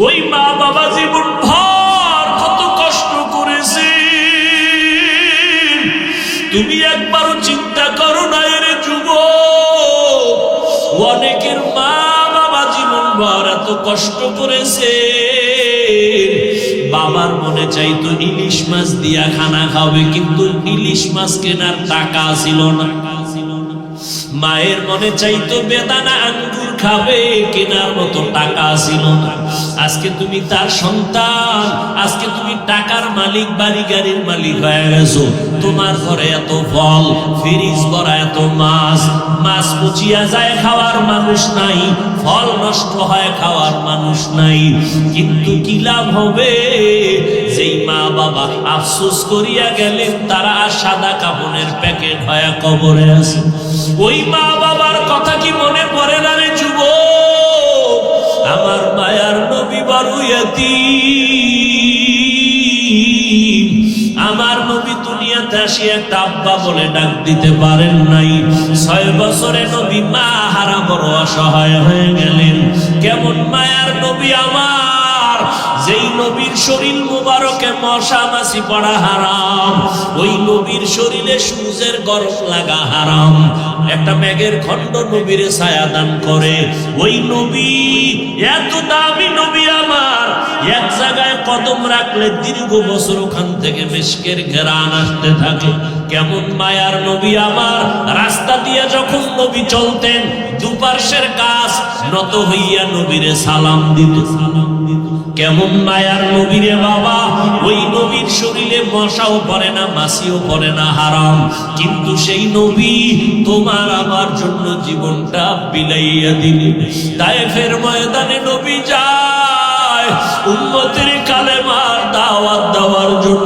ওই মা বাবা জীবন ভর কত কষ্ট করেছে, তুমি একবারও চিন্তা করো না রে যুবক। অনেকের মা বাবা জীবন ভর এত কষ্ট করেছে, বাবার মনে চাইতো ইলিশ মাছ দিয়া খানা খাবে, কিন্তু ইলিশ মাছ কেনার টাকা ছিল না। মায়ের মনে চাইতো বেদানা আঙ্গুর খাবে, কেনার মতো টাকা ছিল না। আজকে তুমি তার সন্তান, আজকে তুমি টাকার মালিক, বাড়ি গাড়ির মালিক হয়ে গেছো। তোমার ঘরে এত ফল, ফ্রিজ ভরা এত মাছ, মাছ পচিয়া যায় খাওয়ার মানুষ নাই, ফল নষ্ট হয় খাওয়ার মানুষ নাই। কিন্তু কি লাভ হবে? যেই মা বাবা আফসোস করিয়া গেলেন, তারা সাদা কাপড়ের প্যাকেট হয়ে কবরে আছে। ওই মা বাবার কথা কি মনে পড়ে না রে যুবক? আমার মায়ার নবী বড় ইয়াতীম, আমার নবী দুনিয়াতে আসি একটা আব্বা বলে ডাক দিতে পারেন নাই। 6 বছরে নবী মা হারা বড় অসহায় হয়ে গেলেন। কেমন মায়ার নবী আমার, যেই নবীর শরীর মুবারকে মশা মাছি পড়া হারাম, ওই নবীর শরীরে সূর্যের গরম লাগা হারাম। একটা মেঘের খণ্ড নবীরে ছায়া দান করে। ওই নবী এত দামি নবী আমার, এক জায়গায় কদম রাখলে দীর্ঘ বছর ওখান থেকে মিশকের ঘেরান আসতে থাকে। কেমন মায়ার নবী আমার, রাস্তা দিয়ে যখন নবী চলতেন, দুপার্শ্বের গাছ নত হইয়া নবীরে সালাম দিত। কেমন মায়ার নবীরে বাবা, ওই নবীর শরীরে মশাও পড়ে না, মাছিও পড়ে না, হারাম। কিন্তু সেই নবী তোমার আমার জন্য জীবনটা বিলাইয়া দিলেন। তায়েফের ময়দানে নবী যায় উম্মতের কালেমার দাওয়াত দেওয়ার জন্য।